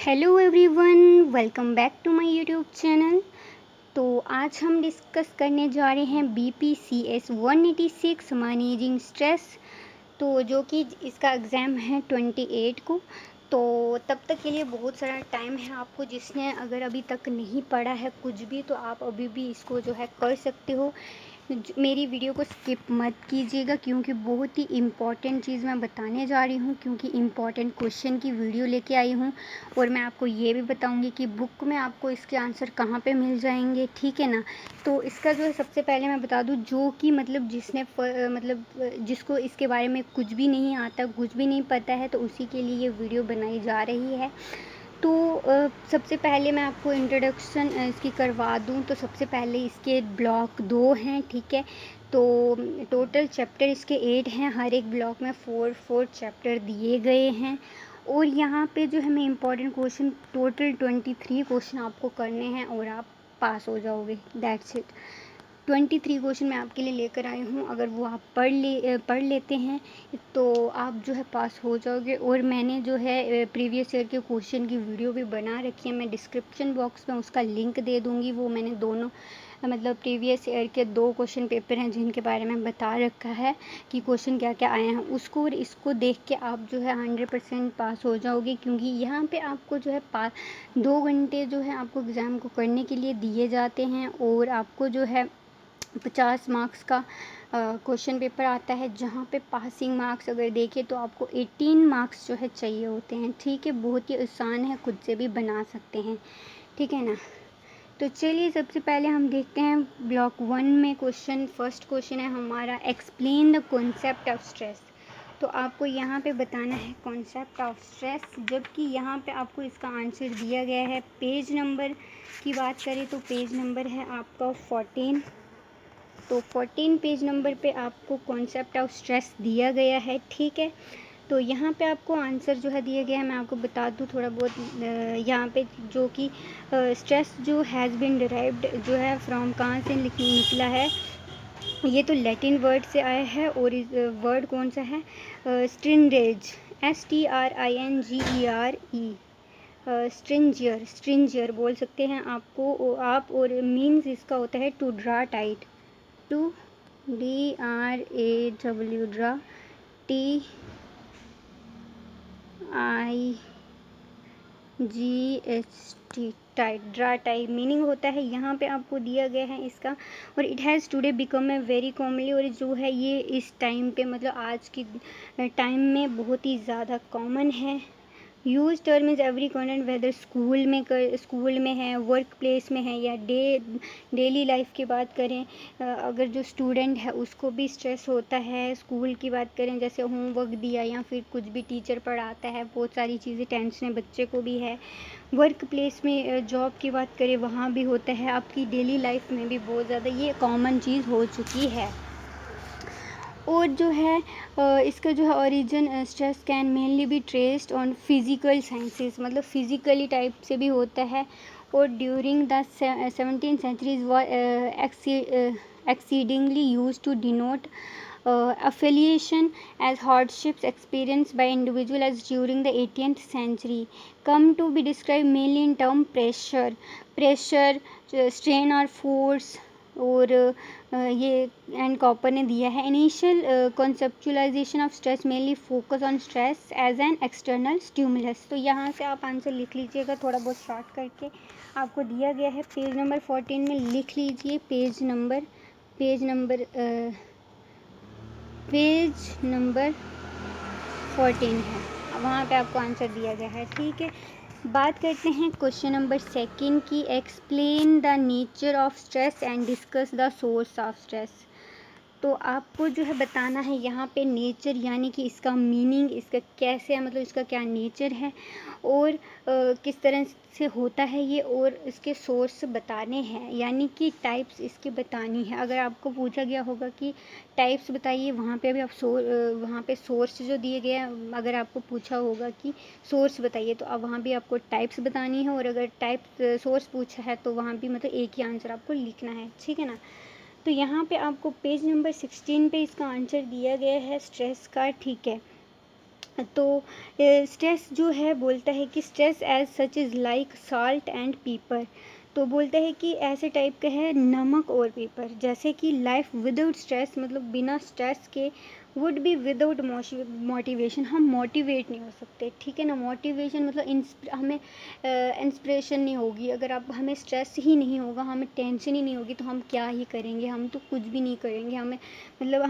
Hello everyone, welcome back to my YouTube channel. तो आज हम डिस्कस करने जा रहे हैं BPCS 186 मैनेजिंग स्ट्रेस। तो जो कि इसका एग्ज़ाम है 28 को। तो तब तक के लिए बहुत सारा टाइम है आपको, जिसने अगर अभी तक नहीं पढ़ा है कुछ भी तो आप अभी भी इसको जो है कर सकते हो। मेरी वीडियो को स्किप मत कीजिएगा क्योंकि बहुत ही इम्पॉर्टेंट चीज़ मैं बताने जा रही हूँ, क्योंकि इम्पॉर्टेंट क्वेश्चन की वीडियो लेके आई हूँ। और मैं आपको ये भी बताऊँगी कि बुक में आपको इसके आंसर कहाँ पे मिल जाएंगे, ठीक है ना। तो इसका जो है सबसे पहले मैं बता दूँ, जो कि मतलब जिसको इसके बारे में कुछ भी नहीं आता, कुछ भी नहीं पता है, तो उसी के लिए ये वीडियो बनाई जा रही है। तो सबसे पहले मैं आपको इंट्रोडक्शन इसकी करवा दूं। तो सबसे पहले इसके ब्लॉक 2 हैं, ठीक है। तो टोटल चैप्टर इसके 8 हैं, हर एक ब्लॉक में 4 चैप्टर दिए गए हैं। और यहाँ पे जो है मैं इम्पॉर्टेंट क्वेश्चन टोटल 23 क्वेश्चन आपको करने हैं और आप पास हो जाओगे, दैट्स इट। 23 क्वेश्चन मैं आपके लिए लेकर आई हूँ, अगर वो आप पढ़ लेते हैं तो आप जो है पास हो जाओगे। और मैंने जो है प्रीवियस ईयर के क्वेश्चन की वीडियो भी बना रखी है, मैं डिस्क्रिप्शन बॉक्स में उसका लिंक दे दूँगी। वो मैंने दोनों प्रीवियस ईयर के 2 क्वेश्चन पेपर हैं जिनके बारे में बता रखा है कि क्वेश्चन क्या क्या आए हैं, उसको और इसको देख के आप जो है 100% पास हो जाओगे। क्योंकि यहाँ पे आपको जो है 2 घंटे जो है आपको एग्ज़ाम को करने के लिए दिए जाते हैं। और आपको जो है 50 मार्क्स का क्वेश्चन पेपर आता है, जहाँ पे पासिंग मार्क्स अगर देखें तो आपको 18 मार्क्स जो है चाहिए होते हैं, ठीक है। बहुत ही आसान है, खुद से भी बना सकते हैं, ठीक है ना। तो चलिए सबसे पहले हम देखते हैं ब्लॉक 1 में फर्स्ट क्वेश्चन है हमारा, explain the concept of stress. तो आपको यहाँ पे बताना है कॉन्सेप्ट ऑफ स्ट्रेस, जबकि यहाँ पे आपको इसका आंसर दिया गया है। पेज नंबर की बात करें तो पेज नंबर है आपका 14। तो 14 पेज नंबर पे आपको कॉन्सेप्ट ऑफ स्ट्रेस दिया गया है, ठीक है। तो यहाँ पे आपको आंसर जो है दिया गया है, मैं आपको बता दूँ थोड़ा बहुत। यहाँ पे जो कि स्ट्रेस जो हैज़ बीन डिराइव्ड जो है फ्रॉम कहाँ से निकला है, ये तो लैटिन वर्ड से आया है। और इस वर्ड कौन सा है, स्ट्रिंजेर, STRINGERE, स्ट्रिंजियर बोल सकते हैं आप। और मीन्स इसका होता है to draw tight, to DRAW, draw, TIGHT, tight, draw tight meaning होता है, यहाँ पे आपको दिया गया है इसका। और it has today become a very commonly, और जो है ये इस टाइम पे आज की टाइम में बहुत ही ज़्यादा कॉमन है। Use term is every content, whether school में है, वर्क प्लेस में है, या डेली लाइफ की बात करें, अगर जो स्टूडेंट है उसको भी स्ट्रेस होता है। स्कूल की बात करें, जैसे होमवर्क दिया या फिर कुछ भी टीचर पढ़ाता है, बहुत सारी चीज़ें टेंशन बच्चे को भी है। वर्क प्लेस में जॉब की बात करें, वहाँ भी होता है। आपकी डेली लाइफ में भी बहुत ज़्यादा ये कॉमन चीज़ हो चुकी है। और जो है इसका जो है origin, stress can mainly be traced on physical sciences, मतलब फिज़िकली टाइप से भी होता है। और during the 17th centuries exceedingly used to denote affiliation as hardships experienced by individual, as during the 18th century come to be described mainly in term pressure, strain or force। और ये and copper ने दिया है, initial conceptualization of stress mainly focus on stress as an external stimulus. तो यहाँ से आप answer लिख लीजिएगा, थोड़ा बहुत शॉर्ट करके आपको दिया गया है। पेज नंबर 14 में लिख लीजिए, पेज नंबर 14 है, वहाँ पे आपको आंसर दिया गया है, ठीक है। बात करते हैं क्वेश्चन नंबर 2 की, explain the nature of stress and discuss the source of stress. तो आपको जो है बताना है यहाँ पे नेचर, यानी कि इसका मीनिंग, इसका कैसे है, मतलब इसका क्या नेचर है और किस तरह से होता है ये, और इसके सोर्स बताने हैं, यानी कि टाइप्स इसकी बतानी है। अगर आपको पूछा गया होगा कि टाइप्स बताइए, वहाँ पे भी आप वहाँ पे सोर्स जो दिए गए हैं, अगर आपको पूछा होगा कि सोर्स बताइए तो अब वहाँ भी आपको टाइप्स बतानी है। और अगर सोर्स पूछा है तो वहाँ भी मतलब एक ही आंसर आपको लिखना है, ठीक है ना। तो यहाँ पे आपको पेज नंबर 16 पे इसका आंसर दिया गया है स्ट्रेस का, ठीक है। तो स्ट्रेस जो है बोलता है कि stress as such is like salt and pepper. तो बोलता है कि ऐसे टाइप का है नमक और पेपर, जैसे कि लाइफ विदाउट स्ट्रेस मतलब बिना स्ट्रेस के वुड बी विदाउट मोटिवेशन, हम मोटिवेट नहीं हो सकते, ठीक है ना। मोटिवेशन मतलब हमें इंस्पिरेशन नहीं होगी अगर आप हमें स्ट्रेस ही नहीं होगा, हमें टेंशन ही नहीं होगी तो हम क्या ही करेंगे, हम तो कुछ भी नहीं करेंगे। हमें मतलब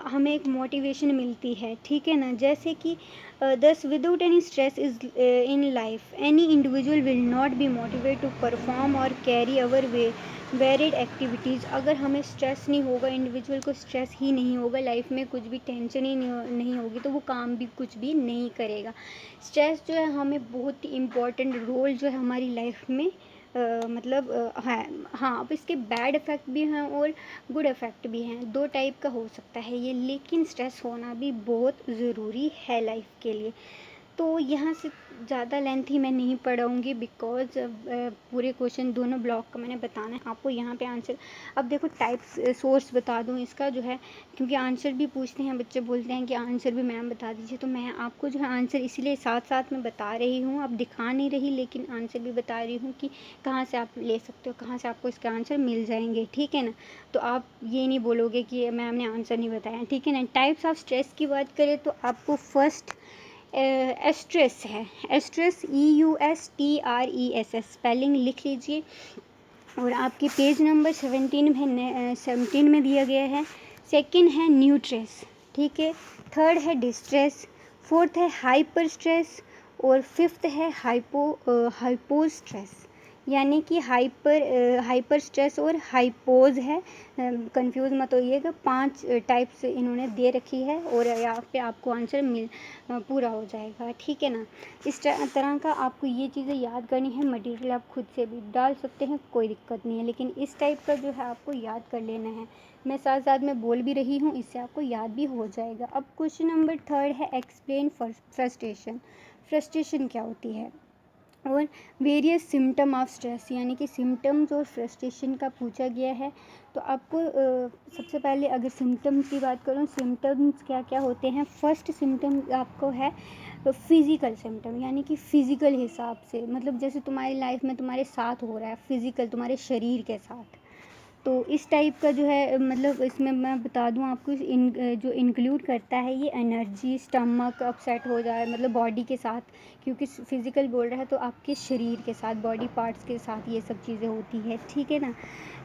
हमें एक मोटिवेशन मिलती है, ठीक है ना। जैसे कि thus without any stress is in life any individual will not be motivated to perform or carry our varied activities। अगर हमें स्ट्रेस नहीं होगा, इंडिविजुअल को स्ट्रेस ही नहीं होगा, लाइफ में कुछ भी टेंशन ही नहीं होगी तो वो काम भी कुछ भी नहीं करेगा। स्ट्रेस जो है हमें बहुत ही इम्पोर्टेंट रोल जो है हमारी लाइफ में मतलब है। हाँ, अब इसके बैड इफ़ेक्ट भी हैं और गुड इफ़ेक्ट भी हैं, दो टाइप का हो सकता है ये, लेकिन स्ट्रेस होना भी बहुत ज़रूरी है लाइफ के लिए। तो यहाँ से ज़्यादा लेंथी मैं नहीं पढ़ाऊँगी बिकॉज़ पूरे क्वेश्चन दोनों ब्लॉक का मैंने बताना है आपको यहाँ पे आंसर। अब देखो टाइप्स सोर्स बता दूँ इसका जो है, क्योंकि आंसर भी पूछते हैं बच्चे, बोलते हैं कि आंसर भी मैम बता दीजिए, तो मैं आपको जो है आंसर इसीलिए साथ साथ में बता रही हूँ, अब दिखा नहीं रही लेकिन आंसर भी बता रही हूँ कि कहाँ से आप ले सकते हो, कहाँ से आपको इसके आंसर मिल जाएंगे, ठीक है ना। तो आप ये नहीं बोलोगे कि मैम ने आंसर नहीं बताया, ठीक है ना। टाइप्स ऑफ स्ट्रेस की बात करें तो आपको फर्स्ट एस्ट्रेस है, एस्ट्रेस EUSTRESS, स्पेलिंग लिख लीजिए और आपके पेज नंबर 17 में दिया गया है। सेकंड है न्यूट्रेस, ठीक है। थर्ड है डिस्ट्रेस, फोर्थ है हाइपर स्ट्रेस और फिफ्थ है हाइपो स्ट्रेस, यानी कि हाइपर स्ट्रेस और हाइपोज है, कंफ्यूज मत होइएगा। 5 टाइप्स इन्होंने दे रखी है और यहाँ पे आपको आंसर पूरा हो जाएगा, ठीक है ना। इस तरह का आपको ये चीज़ें याद करनी है, मटेरियल आप खुद से भी डाल सकते हैं, कोई दिक्कत नहीं है, लेकिन इस टाइप का जो है आपको याद कर लेना है। मैं साथ साथ में बोल भी रही हूँ, इससे आपको याद भी हो जाएगा। अब क्वेश्चन नंबर 3 है एक्सप्लेन फ्रस्ट्रेशन। फ्रस्ट्रेशन क्या होती है और वेरियस सिम्टम ऑफ स्ट्रेस, यानी कि सिम्टम्स और फ्रस्ट्रेशन का पूछा गया है। तो आपको सबसे पहले अगर सिम्टम्स की बात करूँ, सिम्टम्स क्या क्या होते हैं। फर्स्ट सिम्टम आपको है फिज़िकल सिम्टम, यानी कि फ़िज़िकल हिसाब से, मतलब जैसे तुम्हारी लाइफ में तुम्हारे साथ हो रहा है फिज़िकल, तुम्हारे शरीर के साथ। तो इस टाइप का जो है मतलब इसमें मैं बता दूं आपको जो इंक्लूड करता है ये एनर्जी, स्टमक अपसेट हो जाए मतलब बॉडी के साथ, क्योंकि फिज़िकल बोल रहा है तो आपके शरीर के साथ, बॉडी पार्ट्स के साथ ये सब चीज़ें होती है, ठीक है ना।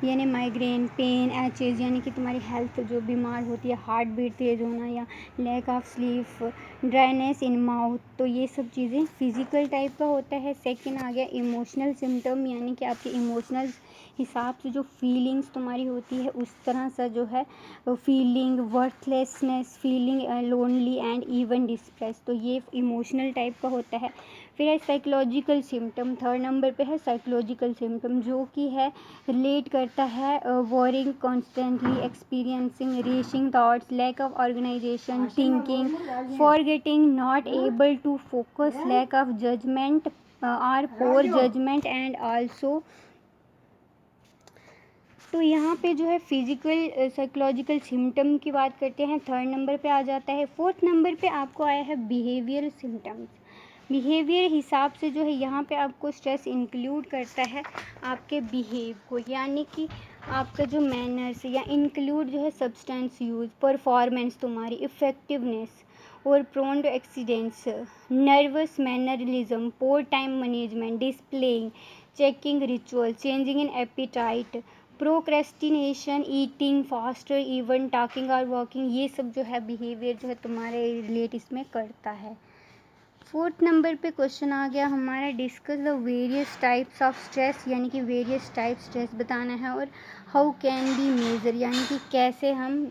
यानी माइग्रेन, पेन, एचेज, यानी कि तुम्हारी हेल्थ जो बीमार होती है, हार्ट बीट तेज़ होना या lack of sleep, dryness in mouth, तो ये सब चीज़ें फिज़िकल टाइप का होता है। सेकंड आ गया इमोशनल सिम्टम, यानी कि आपके इमोशनल हिसाब से जो फीलिंग्स तुम्हारी होती है उस तरह से जो है feeling worthlessness, feeling lonely and even distress, तो ये इमोशनल टाइप का होता है। फिर है साइकोलॉजिकल सिम्टम, थर्ड नंबर पे है साइकोलॉजिकल सिम्टम, जो कि है रिलेट करता है worrying constantly, experiencing racing thoughts, lack of organization thinking, forgetting, not able to focus, lack of judgement और पोर जजमेंट एंड आल्सो। तो यहाँ पे जो है फिज़िकल साइकोलॉजिकल सिम्टम की बात करते हैं, थर्ड नंबर पे आ जाता है। फोर्थ नंबर पे आपको आया है बिहेवियर सिम्टम्स। बिहेवियर हिसाब से जो है यहाँ पे आपको स्ट्रेस इंक्लूड करता है आपके बिहेव को, यानी कि आपका जो मैनर्स या इंक्लूड जो है सब्सटेंस यूज़, परफॉर्मेंस तुम्हारी, इफ़ेक्टिवनेस और prone to accidents, nervous mannerism, poor time management, displaying, checking ritual, changing in appetite, procrastination, eating faster, even talking और वॉकिंग, ये सब जो है बिहेवियर जो है तुम्हारे रिलेट इसमें करता है। फोर्थ नंबर पे क्वेश्चन आ गया हमारा discuss the various types of stress, यानी कि वेरियस टाइप स्ट्रेस बताना है और हाउ कैन बी मेजर, यानी कि कैसे हम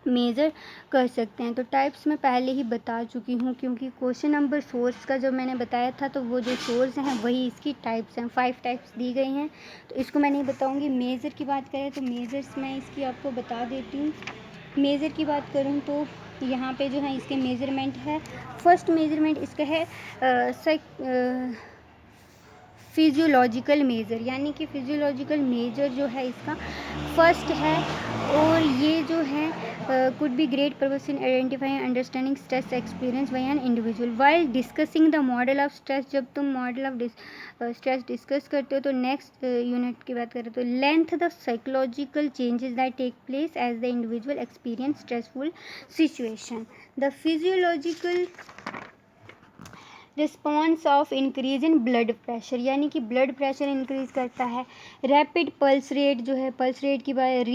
मेज़र कर सकते हैं। तो टाइप्स मैं पहले ही बता चुकी हूँ, क्योंकि क्वेश्चन नंबर सोर्स का जो मैंने बताया था तो वो जो सोर्स हैं वही इसकी टाइप्स हैं, 5 टाइप्स दी गई हैं, तो इसको मैं नहीं बताऊँगी। मेज़र की बात करें तो मेज़र्स मैं इसकी आपको बता देती हूँ। मेज़र की बात करूँ तो यहाँ पे जो है इसके मेज़रमेंट है। फर्स्ट मेज़रमेंट इसका है फिजियोलॉजिकल मेजर, यानी कि फिजियोलॉजिकल मेजर जो है इसका फर्स्ट है। और ये जो है could be great purpose in identifying understanding stress experience bye an individual while discussing the model of stress. जब तुम मॉडल ऑफ स्ट्रेस डिस्कस करते हो तो नेक्स्ट यूनिट की बात करें तो length the psychological changes that take place as the individual experience stressful situation. The physiological response of increase in blood pressure, यानी कि ब्लड प्रेशर इंक्रीज करता है। रैपिड पल्स रेट जो है, पल्स रेट की बात,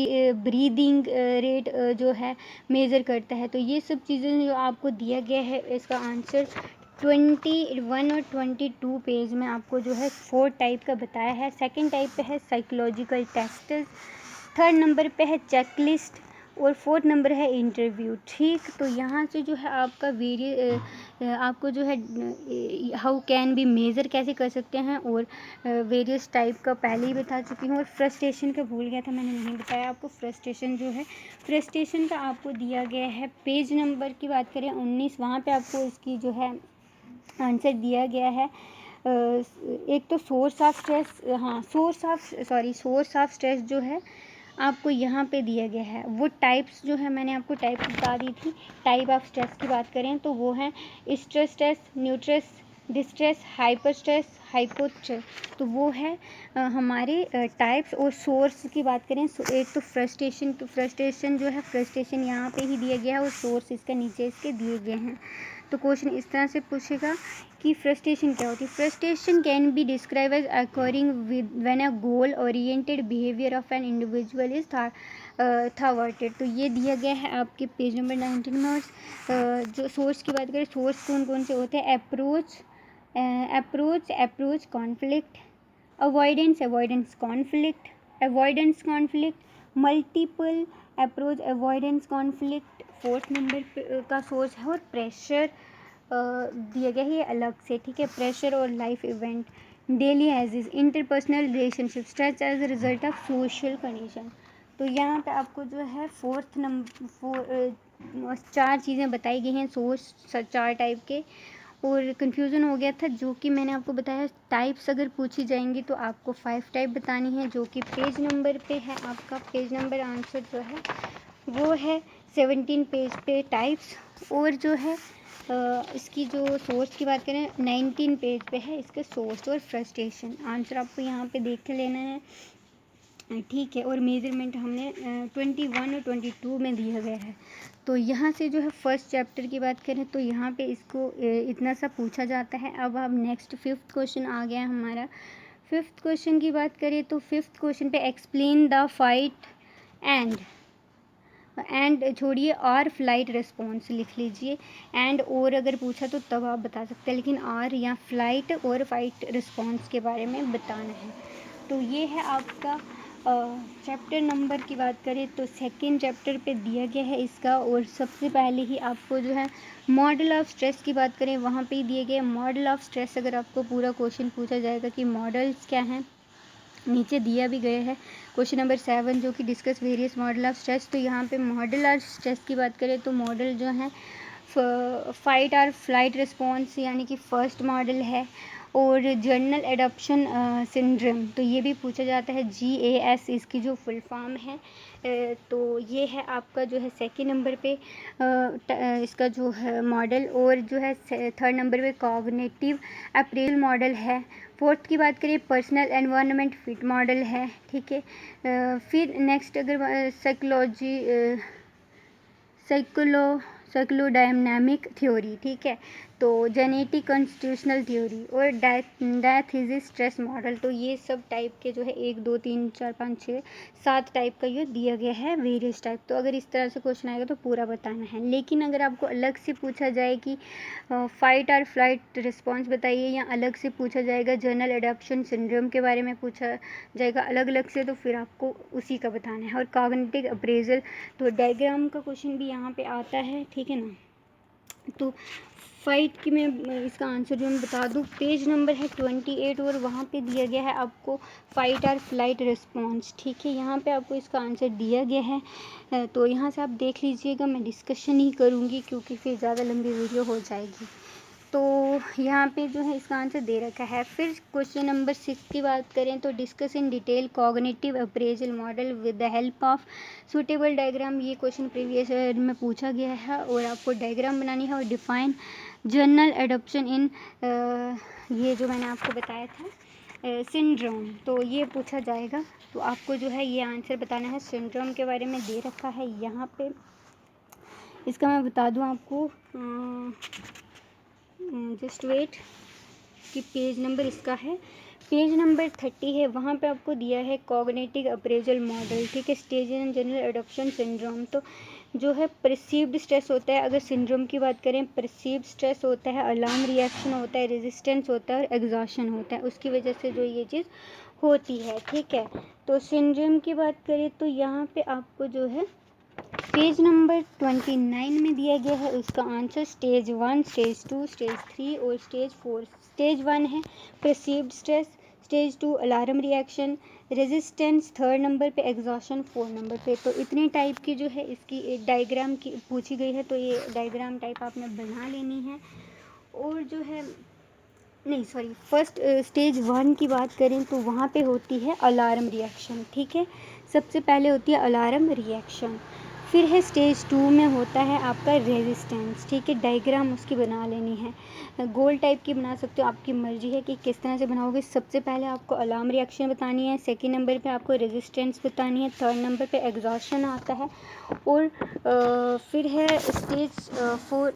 ब्रीदिंग रेट जो है मेज़र करता है। तो ये सब चीज़ें जो आपको दिया गया है इसका आंसर 21 और 22 पेज में आपको जो है 4 टाइप का बताया है। सेकंड टाइप पे है साइकोलॉजिकल टेस्ट, थर्ड नंबर पे है चेकलिस्ट और फोर्थ नंबर है इंटरव्यू। ठीक, तो यहाँ से जो है आपका आपको जो है हाउ कैन बी मेज़र कैसे कर सकते हैं और वेरियस टाइप का पहले ही बता चुकी हूँ। और फ्रस्ट्रेशन का भूल गया था, मैंने नहीं बताया आपको। फ्रस्ट्रेशन जो है, फ्रस्ट्रेशन का आपको दिया गया है पेज नंबर की बात करें 19, वहाँ पे आपको इसकी जो है आंसर दिया गया है। एक तो सोर्स ऑफ स्ट्रेस, हाँ सोर्स ऑफ स्ट्रेस जो है आपको यहाँ पे दिया गया है। वो टाइप्स जो है मैंने आपको टाइप बता दी थी। टाइप ऑफ स्ट्रेस की बात करें तो वो है stress, eustress, distress, hyper stress, hypo stress. तो वो है हमारे टाइप्स। और सोर्स की बात करें एक तो फ्रस्ट्रेशन जो है, फ्रस्ट्रेशन यहाँ पे ही दिया गया है और सोर्स इसका नीचे इसके दिए गए हैं। तो क्वेश्चन इस तरह से पूछेगा कि फ्रस्ट्रेशन क्या होती है। Frustration can be describe as occurring when a goal oriented behaviour of an individual is thwarted. तो ये दिया गया है आपके पेज नंबर 19 में। और जो सोर्स की बात करें, सोर्स कौन कौन से होते हैं? Approach conflict, avoidance conflict, multiple approach avoidance conflict. Fourth number का सोर्स है। और प्रेशर दिया गया है ये अलग से, ठीक है। प्रेशर और लाइफ इवेंट, डेली एजिज, interpersonal relationship, stress as a result of social condition. तो यहाँ पे आपको जो है फोर्थ नंबर 4 चीज़ें बताई गई हैं सोर्स 4 टाइप के। और कन्फ्यूज़न हो गया था जो कि मैंने आपको बताया। टाइप्स अगर पूछी जाएंगी तो आपको 5 टाइप बतानी है, जो कि पेज नंबर पे है। आपका पेज नंबर आंसर जो है वो है 17 पेज पे टाइप्स। और जो है इसकी जो सोर्स की बात करें 19 पेज पे है इसका सोर्स और फ्रस्ट्रेशन। आंसर आपको यहाँ पे देख के लेना है, ठीक है। और मेजरमेंट हमने 21 और 22 में दिया गया है। तो यहाँ से जो है फर्स्ट चैप्टर की बात करें तो यहाँ पे इसको इतना सा पूछा जाता है। अब नेक्स्ट 5th क्वेश्चन आ गया हमारा। 5th क्वेश्चन की बात करें तो 5th क्वेश्चन पे एक्सप्लेन द फाइट एंड छोड़िए आर फ्लाइट रिस्पॉन्स लिख लीजिए। एंड और अगर पूछा तो तब आप बता सकते हैं, लेकिन आर या फ्लाइट और फाइट रिस्पॉन्स के बारे में बताना है। तो ये है आपका चैप्टर नंबर की बात करें तो सेकंड चैप्टर पे दिया गया है इसका। और सबसे पहले ही आपको जो है मॉडल ऑफ स्ट्रेस की बात करें वहाँ पे ही दिए गए मॉडल ऑफ स्ट्रेस। अगर आपको पूरा क्वेश्चन पूछा जाएगा कि मॉडल्स क्या हैं, नीचे दिया भी गया है क्वेश्चन नंबर 7 जो कि discuss various model of stress. तो यहाँ पे मॉडल ऑफ स्ट्रेस की बात करें तो मॉडल जो है फाइट और फ्लाइट रिस्पॉन्स यानी कि फर्स्ट मॉडल है। और जर्नल एडॉप्शन सिंड्रोम तो ये भी पूछा जाता है, GAS इसकी जो फुल फॉर्म है। तो ये है आपका जो है सेकंड नंबर पे इसका जो है मॉडल। और जो है थर्ड नंबर पे कॉग्निटिव अप्रेजल मॉडल है। फोर्थ की बात करें पर्सनल एनवायरनमेंट फिट मॉडल है, ठीक है। फिर नेक्स्ट अगर साइक्लोडायनामिक थ्योरी, ठीक है। तो जेनेटिक कॉन्स्टिट्यूशनल थ्योरी और डेथ इज स्ट्रेस मॉडल। तो ये सब टाइप के जो है 1 2 3 4 5 6 7 टाइप का ये दिया गया है वेरियस टाइप। तो अगर इस तरह से क्वेश्चन आएगा तो पूरा बताना है। लेकिन अगर आपको अलग से पूछा जाए कि फाइट और फ्लाइट रिस्पॉन्स बताइए, या अलग से पूछा जाएगा जर्नल एडॉप्शन सिंड्रोम के बारे में पूछा जाएगा अलग अलग से, तो फिर आपको उसी का बताना है। और कॉग्निटिव अप्रेजल तो डायग्राम का क्वेश्चन भी यहाँ पे आता है, ठीक है ना। तो फाइट की मैं इसका आंसर जो मैं बता दूँ, पेज नंबर है 28 और वहाँ पे दिया गया है आपको फाइट और फ्लाइट रिस्पॉन्स, ठीक है। यहाँ पे आपको इसका आंसर दिया गया है। तो यहाँ से आप देख लीजिएगा, मैं डिस्कशन ही करूँगी क्योंकि फिर ज़्यादा लंबी वीडियो हो जाएगी। तो यहाँ पे जो है इसका आंसर दे रखा है। फिर क्वेश्चन नंबर 6 की बात करें तो discuss in detail cognitive appraisal model with the help of suitable diagram. ये क्वेश्चन प्रीवियस ईयर में पूछा गया है और आपको डायग्राम बनानी है। और डिफाइन जनरल एडॉप्शन इन ये जो मैंने आपको बताया था सिंड्रोम, तो ये पूछा जाएगा। तो आपको जो है ये आंसर बताना है। सिंड्रोम के बारे में दे रखा है यहाँ पे, इसका मैं बता दूँ आपको, जस्ट वेट कि पेज नंबर इसका है, पेज नंबर 30 है। वहाँ पे आपको दिया है कॉग्निटिव अप्रेजल मॉडल, ठीक है, stage in general adoption syndrome. तो जो है परसीव्ड स्ट्रेस होता है, अगर सिंड्रोम की बात करें, परसीव्ड स्ट्रेस होता है, अलार्म रिएक्शन होता है, रेजिस्टेंस होता है और एग्जॉशन होता है, उसकी वजह से जो ये चीज़ होती है, ठीक है। तो सिंड्रोम की बात करें तो यहाँ पे आपको जो है पेज नंबर 29 में दिया गया है उसका आंसर। स्टेज 1, स्टेज 2, स्टेज 3 और स्टेज 4। स्टेज 1 है perceived stress, stage 2 alarm reaction, resistance 3rd number पे, एग्जॉशन 4 नंबर पे। तो इतने टाइप की जो है इसकी एक डायग्राम की पूछी गई है, तो ये डायग्राम टाइप आपने बना लेनी है। और जो है नहीं सॉरी, फर्स्ट स्टेज 1 की बात करें तो वहाँ पे होती है अलार्म रिएक्शन, ठीक है, सबसे पहले होती है अलार्म रिएक्शन। फिर है स्टेज 2 में होता है आपका रेजिस्टेंस, ठीक है, डायग्राम उसकी बना लेनी है। गोल टाइप की बना सकते हो, आपकी मर्जी है कि किस तरह से बनाओगे। सबसे पहले आपको अलार्म रिएक्शन बतानी है, सेकंड नंबर पे आपको रेजिस्टेंस बतानी है, 3rd नंबर पे एग्जॉशन आता है। और फिर है स्टेज 4।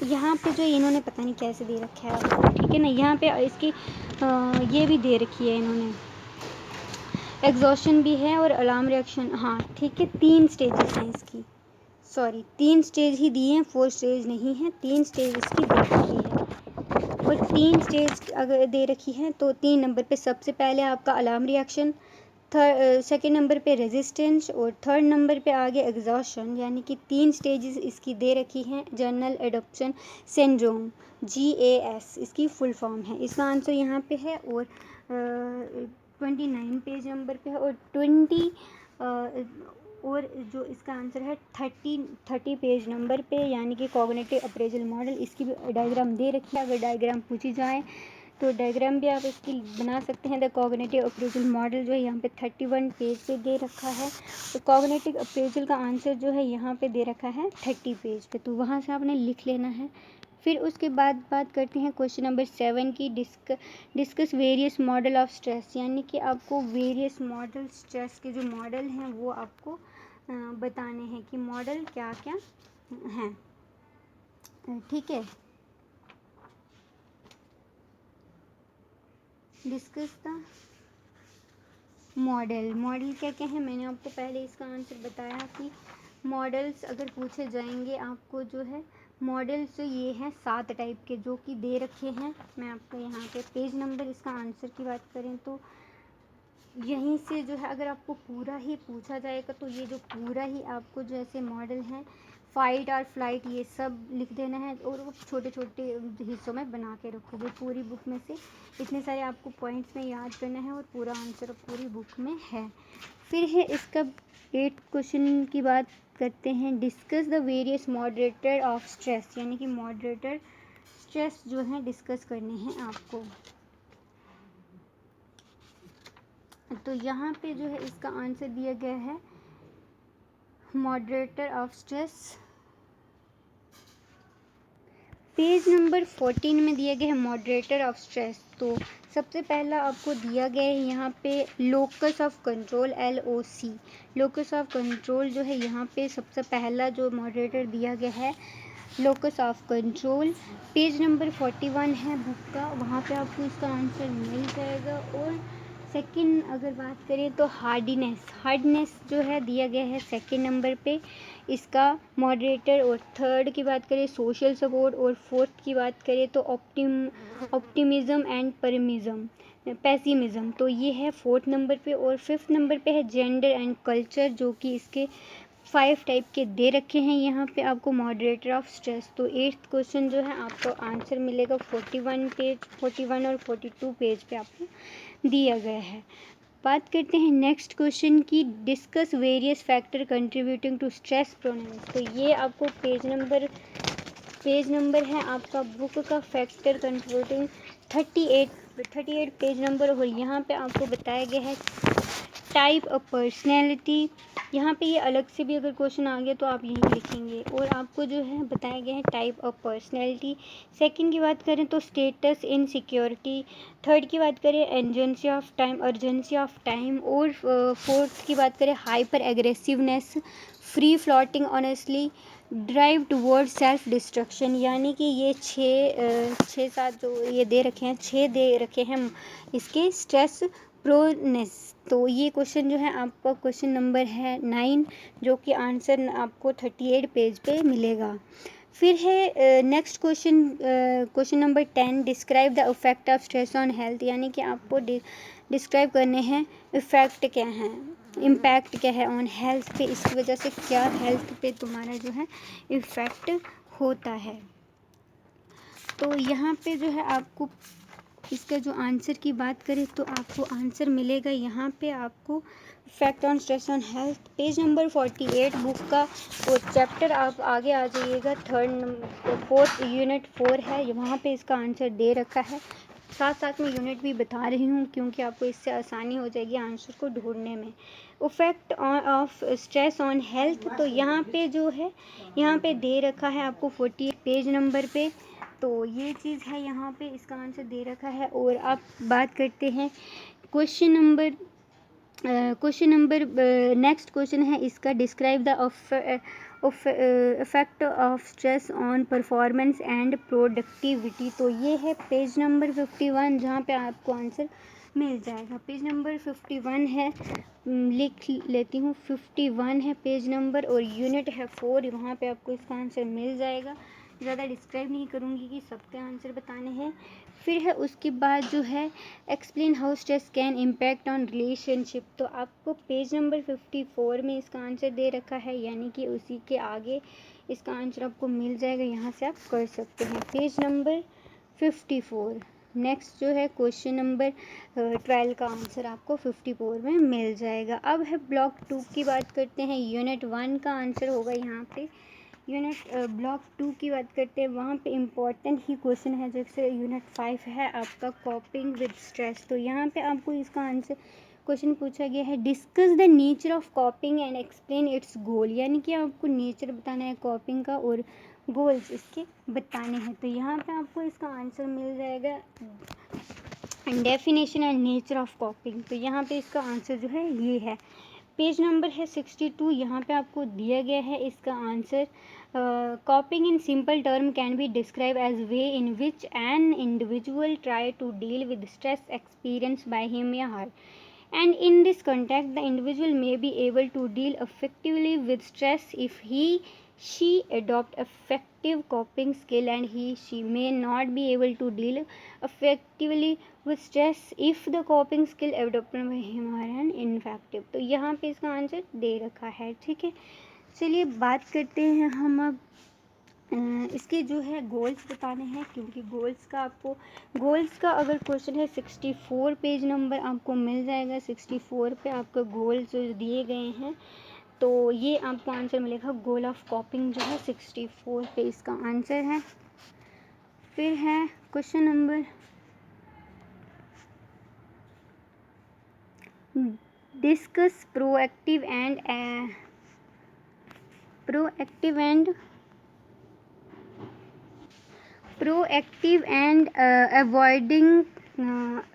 यहाँ पे जो इन्होंने पता नहीं कैसे दे रखा है आपको, ठीक है ना, यहाँ पे इसकी ये भी दे रखी है इन्होंने, एग्जॉशन भी है और अलार्म रिएक्शन, हाँ ठीक है, 3 स्टेजेस हैं इसकी, सॉरी 3 स्टेज ही दिए हैं, 4 स्टेज नहीं है, 3 स्टेज इसकी दे रखी है। और 3 स्टेज अगर दे रखी है तो 3 नंबर पे सबसे पहले आपका अलार्म रिएक्शन, सेकेंड नंबर पे रेजिस्टेंस और 3rd नंबर पे आगे एग्जॉशन, यानी कि 3 स्टेजेस इसकी दे रखी हैं। जनरल एडॉप्शन सिंड्रोम, GAS इसकी फुल फॉर्म है। इसका आंसर यहाँ पे है और 29 पेज नंबर पे है। और 20 और जो इसका आंसर है 30 पेज नंबर पे, यानी कि कॉग्निटिव अप्रेजल मॉडल, इसकी भी डायग्राम दे रखी है। अगर डायग्राम पूछी जाए तो डायग्राम भी आप इसकी बना सकते हैं। द कॉग्निटिव अप्रेजल मॉडल जो है यहाँ पे 31 पेज पे दे रखा है। तो कॉग्निटिव अप्रेजल का आंसर जो है यहाँ पे दे रखा है 30 पेज पे, तो वहाँ से आपने लिख लेना है। फिर उसके बाद बात करते हैं क्वेश्चन नंबर 7 की, discuss various model of stress, यानी कि आपको वेरियस मॉडल स्ट्रेस के जो मॉडल हैं वो आपको बताने हैं कि मॉडल क्या क्या हैं, ठीक है। डिस्कस द मॉडल क्या क्या है, मैंने आपको पहले इसका आंसर बताया कि मॉडल्स अगर पूछे जाएंगे आपको जो है मॉडल्स जो ये हैं 7 टाइप के जो कि दे रखे हैं। मैं आपको यहाँ पे पेज नंबर इसका आंसर की बात करें तो यहीं से जो है अगर आपको पूरा ही पूछा जाएगा तो ये जो पूरा ही आपको जो ऐसे मॉडल हैं, फाइट और फ्लाइट, ये सब लिख देना है और वो छोटे छोटे हिस्सों में बना के रखोगे। पूरी बुक में से इतने सारे आपको पॉइंट्स में याद करना है और पूरा आंसर पूरी बुक में है। फिर है इसका 8 क्वेश्चन की बात करते हैं। Discuss the various moderator of stress, यानी कि मॉडरेटर स्ट्रेस जो है डिस्कस करने हैं आपको। तो यहाँ पे जो है इसका आंसर दिया गया है moderator of stress, page number 14 में दिया गया है मॉडरेटर ऑफ स्ट्रेस। तो सबसे पहला आपको दिया गया है यहाँ पे locus of control, LOC, locus of control जो है यहाँ पे सबसे पहला जो मॉडरेटर दिया गया है locus of control. Page number 41 है बुक का, वहाँ पे आपको इसका आंसर मिल जाएगा। और सेकंड अगर बात करें तो हार्डनेस जो है दिया गया है सेकंड नंबर पे इसका मॉडरेटर। और थर्ड की बात करें सोशल सपोर्ट, और फोर्थ की बात करें तो ऑप्टिमिज्म एंड पेसिमिज्म, तो ये है 4th नंबर पे। और 5th नंबर पे है जेंडर एंड कल्चर, जो कि इसके 5 टाइप के दे रखे हैं यहाँ पे आपको मॉडरेटर ऑफ स्ट्रेस। तो 8th क्वेश्चन जो है आपको आंसर मिलेगा 41 और 42 पेज पे आपको दिया गया है। बात करते हैं नेक्स्ट क्वेश्चन की, discuss various factor contributing to stress proneness. तो ये आपको पेज नंबर पेज नंबर है आपका बुक का फैक्टर कंट्रोलिंग 38 पेज नंबर। और यहाँ पे आपको बताया गया है टाइप ऑफ पर्सनैलिटी। यहाँ पे ये अलग से भी अगर क्वेश्चन आ गया तो आप यही लिखेंगे। और आपको जो है बताया गया है टाइप ऑफ पर्सनैलिटी। सेकंड की बात करें तो स्टेटस इन सिक्योरिटी। थर्ड की बात करें अर्जेंसी ऑफ टाइम। और फोर्थ की बात करें hyper aggressiveness, free floating honestly, drive toward self destruction. यानी कि ये छः सात जो ये दे रखे हैं, 6 दे रखे हैं इसके स्ट्रेस प्रोनेस। तो ये क्वेश्चन जो है आपका क्वेश्चन नंबर है 9, जो कि आंसर आपको 38 पेज पे मिलेगा। फिर है next question number 10, describe the effect of stress on health. यानी कि आपको डिस्क्राइब करने हैं इफ़ेक्ट क्या हैं, इम्पैक्ट क्या है ऑन हेल्थ पे, इसकी वजह से क्या हेल्थ पे तुम्हारा जो है इफ़ेक्ट होता है। तो यहाँ पे जो है आपको इसका जो आंसर की बात करें तो आपको आंसर मिलेगा यहाँ पे आपको effect on stress on health, page number 48 book का। और चैप्टर आप आगे आ जाइएगा, फोर्थ यूनिट 4 है, वहाँ पे इसका आंसर दे रखा है। साथ साथ में यूनिट भी बता रही हूँ क्योंकि आपको इससे आसानी हो जाएगी आंसर को ढूंढने में। Effect of stress on health, तो यहाँ पे जो है यहाँ पे दे रखा है आपको 48 पेज नंबर पे। तो ये चीज़ है, यहाँ पे इसका आंसर दे रखा है। और आप बात करते हैं क्वेश्चन नंबर नेक्स्ट क्वेश्चन है इसका, describe the effect of stress on performance and productivity. तो ये है पेज नंबर 51, जहाँ पे आपको आंसर मिल जाएगा। पेज नंबर 51 है, लिख लेती हूँ, 51 है पेज नंबर और यूनिट है 4, वहाँ पे आपको इसका आंसर मिल जाएगा। ज़्यादा डिस्क्राइब नहीं करूँगी कि सबके आंसर बताने हैं। फिर है उसके बाद जो है explain how stress can impact on relationship. तो आपको पेज नंबर 54 में इसका आंसर दे रखा है, यानी कि उसी के आगे इसका आंसर आपको मिल जाएगा, यहाँ से आप कर सकते हैं। पेज नंबर 54 नेक्स्ट जो है क्वेश्चन नंबर 12 का आंसर आपको 54 में मिल जाएगा। अब है ब्लॉक 2 की बात करते हैं, यूनिट 1 का आंसर होगा यहाँ पे। यूनिट ब्लॉक 2 की बात करते हैं, वहाँ पे इम्पॉर्टेंट ही क्वेश्चन है, जैसे यूनिट 5 है आपका कॉपिंग विद स्ट्रेस। तो यहाँ पे आपको इसका आंसर क्वेश्चन पूछा गया है, discuss the nature of coping and explain its goal. यानी कि आपको नेचर बताना है कॉपिंग का और गोल्स इसके बताने हैं। तो यहाँ पे आपको इसका आंसर मिल जाएगा डेफिनेशन एंड नेचर ऑफ कॉपिंग। तो यहाँ पे इसका आंसर जो है ये है। पेज नंबर है 62, यहाँ पे आपको दिया गया है इसका answer, coping in simple term can be describe as way in which an individual try to deal with stress experience by him या her, and in this context the individual may be able to deal effectively with stress if she adopt effective coping skill, and she may not be able to deal effectively with stress if the coping skill adopted by him are ineffective। तो यहाँ पे इसका answer दे रखा है, ठीक है। चलिए बात करते हैं हम अब इसके जो है गोल्स बताने हैं, क्योंकि गोल्स का अगर क्वेश्चन है 64 पेज नंबर आपको मिल जाएगा। 64 पे आपको गोल्स जो दिए गए हैं, तो ये आपको आंसर मिलेगा गोल ऑफ कॉपिंग जो है 64 पे इसका आंसर है। फिर है question number discuss proactive and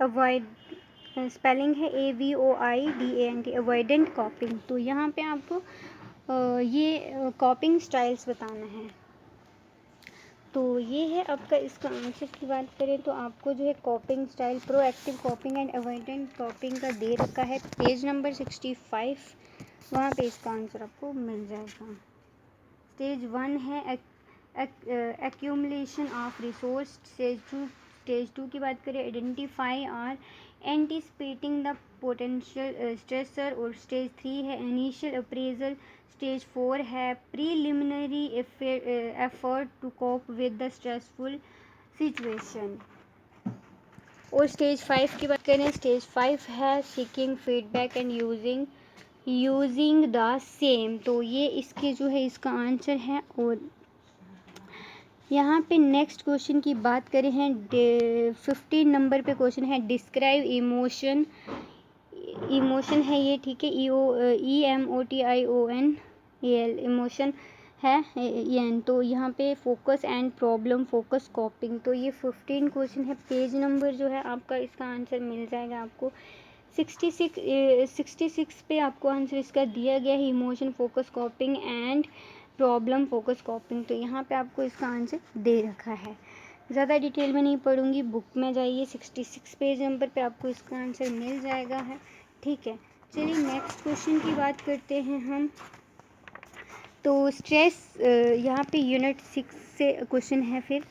avoid spelling है AVOIDANT, अवॉइडेंट कॉपिंग। तो यहाँ पे आपको ये कॉपिंग स्टाइल्स बताना है। तो ये है आपका इसका आंसर की बात करें तो आपको जो है कॉपिंग स्टाइल प्रोएक्टिव कॉपिंग एंड अवॉइडेंट कॉपिंग का दे रखा है पेज नंबर 65, वहाँ पे इसका आंसर आपको मिल जाएगा। स्टेज 1 है accumulation of resource. Stage two की बात करें आइडेंटिफाई और एंटिसिपेटिंग द पोटेंशियल स्ट्रेसर। और स्टेज 3 है इनिशियल अप्रेजल। स्टेज 4 है preliminary effort to cope with the stressful situation. और स्टेज 5 की बात करें, स्टेज 5 है seeking feedback and using the same. तो ये इसके जो है इसका आंसर है। और यहाँ पे नेक्स्ट क्वेश्चन की बात करें हैं 15 नंबर पे क्वेश्चन है डिस्क्राइब इमोशन। इमोशन है ये, ठीक है, EMOTION इमोशन है EN। तो यहाँ पे फोकस एंड प्रॉब्लम, फोकस कॉपिंग। तो ये 15 क्वेश्चन है। पेज नंबर जो है आपका इसका आंसर मिल जाएगा आपको 66 पे आपको आंसर इसका दिया गया है, emotion, focus कॉपिंग and problem, focus कॉपिंग। तो यहाँ पे आपको इसका आंसर दे रखा है। ज़्यादा डिटेल में नहीं पढ़ूंगी, बुक में जाइए 66 पेज नंबर पे आपको इसका आंसर मिल जाएगा है, ठीक है। चलिए नेक्स्ट क्वेश्चन की बात करते हैं हम। तो स्ट्रेस, यहाँ पे यूनिट 6 से क्वेश्चन है। फिर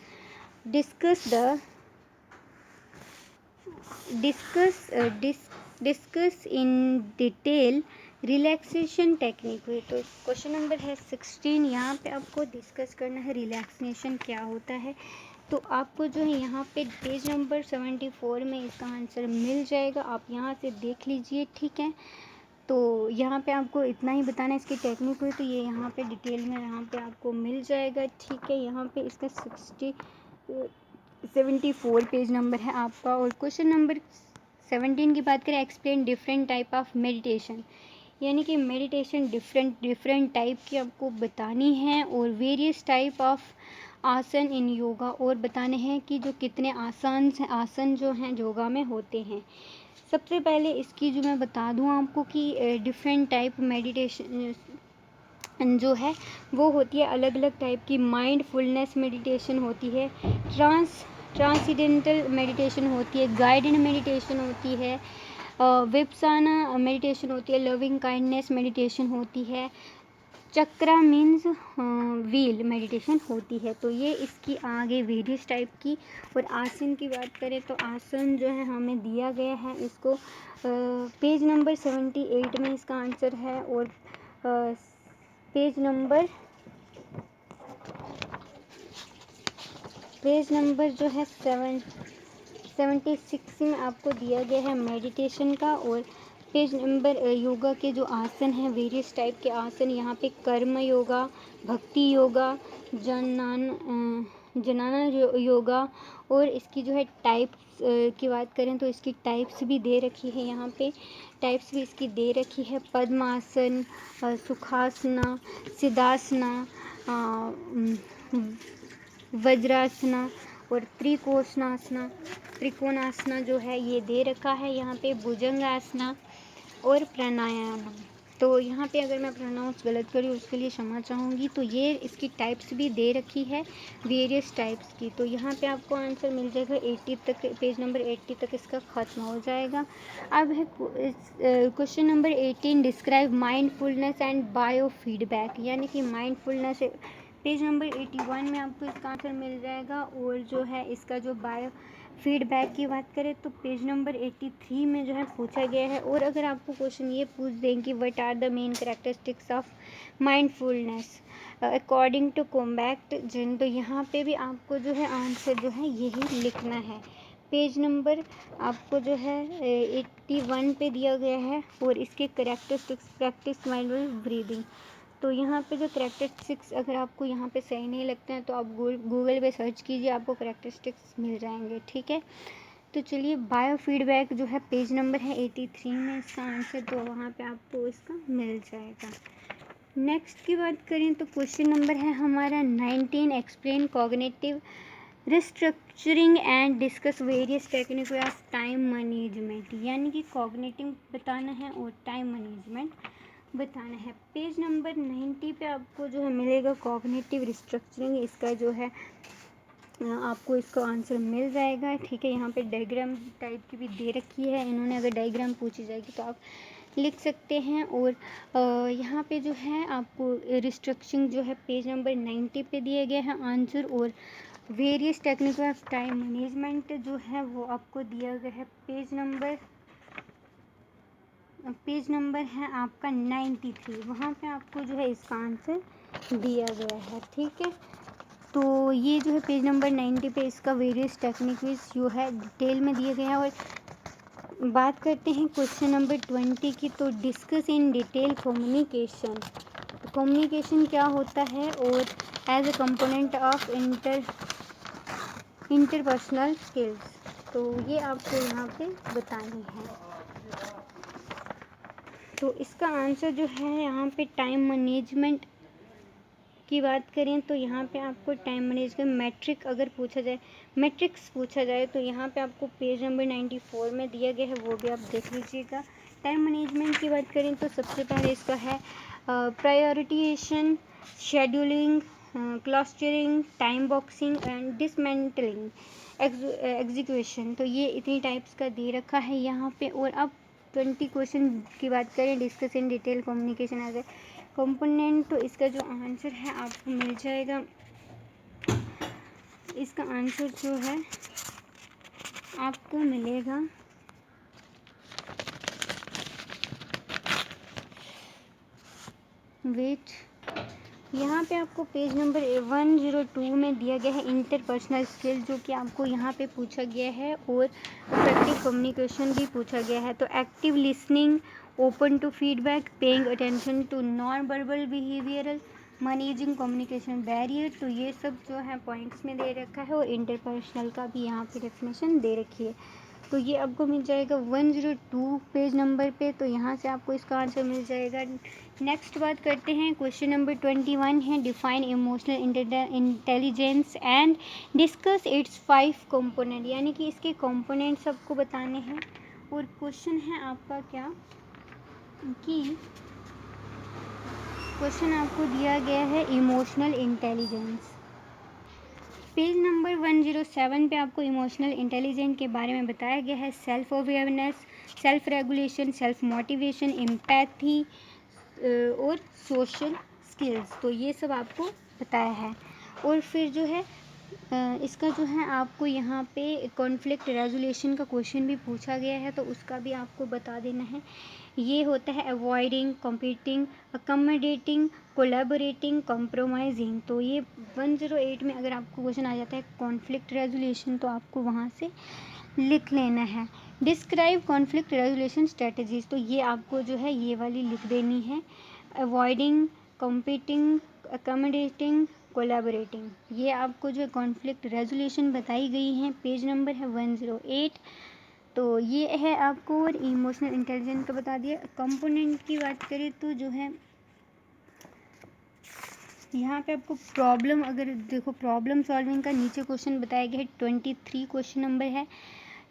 discuss in detail relaxation technique हुई। तो क्वेश्चन नंबर है 16। यहाँ पे आपको डिस्कस करना है रिलैक्सेशन क्या होता है। तो आपको जो है यहाँ पे पेज नंबर 74 में इसका आंसर मिल जाएगा, आप यहाँ से देख लीजिए, ठीक है। तो यहाँ पे आपको इतना ही बताना है इसकी टेक्निक हुई, तो ये यहाँ पे डिटेल में यहाँ पे आपको मिल जाएगा, ठीक है। यहाँ पे इसका 74 पेज नंबर है आपका। और क्वेश्चन नंबर 17 की बात करें, explain different type of meditation, यानी कि मेडिटेशन डिफरेंट टाइप की आपको बतानी है। और वेरियस टाइप ऑफ आसन इन योगा, और बताने हैं कि जो कितने आसन जो हैं योगा में होते हैं। सबसे पहले इसकी जो मैं बता दूं आपको कि डिफरेंट टाइप मेडिटेशन जो है वो होती है अलग अलग टाइप की। माइंडफुलनेस मेडिटेशन होती है, ट्रांसीडेंटल मेडिटेशन होती है, गाइडेड मेडिटेशन होती है, विपसाना मेडिटेशन होती है, लविंग काइंडनेस मेडिटेशन होती है, चक्रा मीन्स व्हील मेडिटेशन होती है। तो ये इसकी आगे वेरियस टाइप की। और आसन की बात करें तो आसन जो है हमें दिया गया है इसको पेज नंबर 78 में इसका आंसर है। और पेज नंबर जो है 76 में आपको दिया गया है मेडिटेशन का। और पेज नंबर योगा के जो आसन हैं, वेरियस टाइप के आसन, यहाँ पे कर्म योगा, भक्ति योगा, जनाना योगा। और इसकी जो है टाइप्स की बात करें तो इसकी टाइप्स भी दे रखी है, यहाँ पे टाइप्स भी इसकी दे रखी है। पद्मासन, सुखासना, सिद्धासना, वज्रासना और त्रिकोणासना जो है ये दे रखा है यहाँ पे। भुजंगासना और प्राणायाम। तो यहाँ पे अगर मैं प्रोनाउंस गलत करी उसके लिए क्षमा चाहूँगी। तो ये इसकी टाइप्स भी दे रखी है, वेरियस टाइप्स की। तो यहाँ पे आपको आंसर मिल जाएगा 80 तक, पेज नंबर 80 तक इसका ख़त्म हो जाएगा। अब है question number 18, describe mindfulness and bio feedback, यानी कि माइंडफुलनेस पेज नंबर 81 में आपको इसका आंसर मिल जाएगा। और जो है इसका जो बायो फीडबैक की बात करें तो पेज नंबर 83 में जो है पूछा गया है। और अगर आपको क्वेश्चन ये पूछ दें कि what are the main characteristics of mindfulness according to Kabat Zinn, तो यहाँ पे भी आपको जो है आंसर जो है यही लिखना है। पेज नंबर आपको जो है 81 पे दिया गया है। और इसके कैरेक्टरिस्टिक्स, प्रैक्टिस माइंडफुल ब्रीदिंग। तो यहाँ पे जो कैरेक्टरिस्टिक्स अगर आपको यहाँ पे सही नहीं लगते हैं तो आप गूगल पे सर्च कीजिए, आपको कैरेक्टरिस्टिक्स मिल जाएंगे, ठीक है। तो चलिए बायो फीडबैक जो है पेज नंबर है 83 में इसका आंसर, तो वहाँ पे आपको इसका मिल जाएगा। नेक्स्ट की बात करें तो क्वेश्चन नंबर है हमारा 19, explain cognitive restructuring and discuss various technique of time management, यानी कि कॉग्निटिव बताना है और टाइम मैनेजमेंट बताना है। पेज नंबर 90 पे आपको जो है मिलेगा कॉग्निटिव रिस्ट्रक्चरिंग, इसका जो है आपको इसका आंसर मिल जाएगा, ठीक है। यहाँ पे डायग्राम टाइप की भी दे रखी है इन्होंने, अगर डायग्राम पूछी जाएगी तो आप लिख सकते हैं। और यहाँ पे जो है आपको रिस्ट्रक्चरिंग जो है पेज नंबर 90 पे दिया गया है आंसर। और various technique of time management जो है वो आपको दिया गया है पेज नंबर है आपका 93, वहाँ पे आपको जो है इसका आंसर दिया गया है, ठीक है। तो ये जो है पेज नंबर 90 पे इसका वेरियस टेक्निक्स जो है डिटेल में दिया गया है। और बात करते हैं क्वेश्चन नंबर 20 की, तो डिस्कस इन डिटेल कम्युनिकेशन क्या होता है और as a component of interpersonal skills. तो ये आपको यहाँ पे बतानी है। तो इसका आंसर जो है यहाँ पे टाइम मैनेजमेंट की बात करें तो यहाँ पे आपको टाइम मैनेजमेंट मैट्रिक्स पूछा जाए तो यहाँ पे आपको पेज नंबर 94 में दिया गया है, वो भी आप देख लीजिएगा। टाइम मैनेजमेंट की बात करें तो सबसे पहले इसका है prioritisation, scheduling, clustering, time boxing and dismantling, execution. तो ये इतनी टाइप्स का दे रखा है यहाँ पे। और अब 20 क्वेश्चन की बात करें, discuss in detail communication as a component. तो इसका जो आंसर है आपको मिल जाएगा, इसका आंसर जो है आपको मिलेगा वेट, यहाँ पे आपको पेज नंबर 102 में दिया गया है इंटरपर्सनल स्किल, जो कि आपको यहाँ पे पूछा गया है। और इफेक्टिव कम्युनिकेशन भी पूछा गया है। तो active listening, open to feedback, paying attention to non verbal behavioral, managing communication barrier. तो ये सब जो है पॉइंट्स में दे रखा है और इंटरपर्सनल का भी यहाँ पे डेफिनेशन दे रखी है। तो ये आपको मिल जाएगा 102 पेज नंबर पे। तो यहाँ से आपको इसका आंसर मिल जाएगा। नेक्स्ट बात करते हैं, क्वेश्चन नंबर 21 है, define emotional intelligence and discuss it's 5 component, यानी कि इसके कंपोनेंट्स आपको बताने हैं। और क्वेश्चन है आपका क्या कि क्वेश्चन आपको दिया गया है इमोशनल इंटेलिजेंस। पेज नंबर 107 पे आपको इमोशनल इंटेलिजेंस के बारे में बताया गया है। Self awareness, self regulation, self motivation, empathy और सोशल स्किल्स। तो ये सब आपको बताया है। और फिर जो है इसका जो है आपको यहाँ पे कॉन्फ्लिक्ट रेजोल्यूशन का क्वेश्चन भी पूछा गया है, तो उसका भी आपको बता देना है। ये होता है avoiding, competing, accommodating, collaborating, compromising. तो ये 108 में अगर आपको क्वेश्चन आ जाता है कॉन्फ्लिक्ट रेजोल्यूशन, तो आपको वहाँ से लिख लेना है। Describe conflict resolution strategies. तो ये आपको जो है ये वाली लिख देनी है, अवॉइडिंग, कॉम्पीटिंग, अकोमोडेटिंग, कोलैबोरेटिंग। ये आपको जो है कॉन्फ्लिक्ट रेजोल्यूशन बताई गई है। पेज नंबर है 108। तो ये है आपको। और इमोशनल इंटेलिजेंस का बता दिया। कंपोनेंट की बात करें तो जो है यहाँ पे आपको प्रॉब्लम, अगर देखो प्रॉब्लम सॉल्विंग का नीचे क्वेश्चन बताया गया है, 23 क्वेश्चन नंबर है।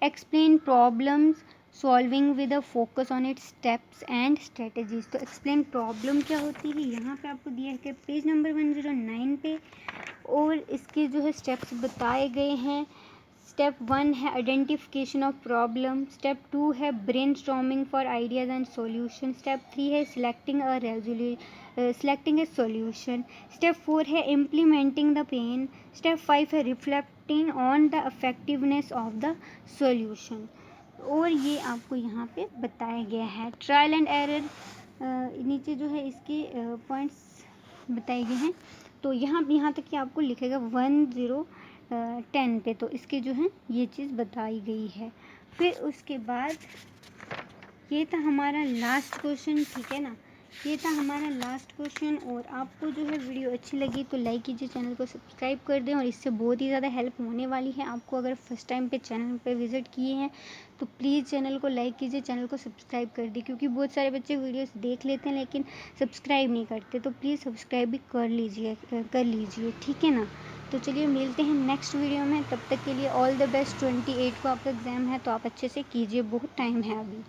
Explain problems solving with a focus on it's steps and strategies. तो एक्सप्लेन प्रॉब्लम क्या होती है यहाँ पे आपको दिया है कि पेज नंबर 109 पे। और इसके जो है स्टेप्स बताए गए हैं। स्टेप 1 है आइडेंटिफिकेशन ऑफ प्रॉब्लम, स्टेप 2 है brainstorming for ideas and solution, step 3 है सिलेक्टिंग ए सॉल्यूशन, स्टेप 4 है इम्प्लीमेंटिंग द पेन, स्टेप 5 है reflecting on the effectiveness of the solution. और ये आपको यहाँ पे बताया गया है। ट्रायल एंड एरर नीचे जो है इसके पॉइंट्स बताए गए हैं। तो यहाँ तक कि आपको लिखेगा 10 पे। तो इसके जो है ये चीज़ बताई गई है। फिर उसके बाद ये था हमारा लास्ट क्वेश्चन, ठीक है ना। ये था हमारा लास्ट क्वेश्चन। और आपको जो है वीडियो अच्छी लगी तो लाइक कीजिए, चैनल को सब्सक्राइब कर दें। और इससे बहुत ही ज़्यादा हेल्प होने वाली है आपको। अगर फर्स्ट टाइम पे चैनल पे विज़िट किए हैं तो प्लीज़ चैनल को लाइक कीजिए, चैनल को सब्सक्राइब कर दें, क्योंकि बहुत सारे बच्चे वीडियोस देख लेते हैं लेकिन सब्सक्राइब नहीं करते। तो प्लीज़ सब्सक्राइब भी कर लीजिए, ठीक है ना। तो चलिए मिलते हैं नेक्स्ट वीडियो में। तब तक के लिए ऑल द बेस्ट। 28 को आपका एग्ज़ाम है तो आप अच्छे से कीजिए, बहुत टाइम है अभी।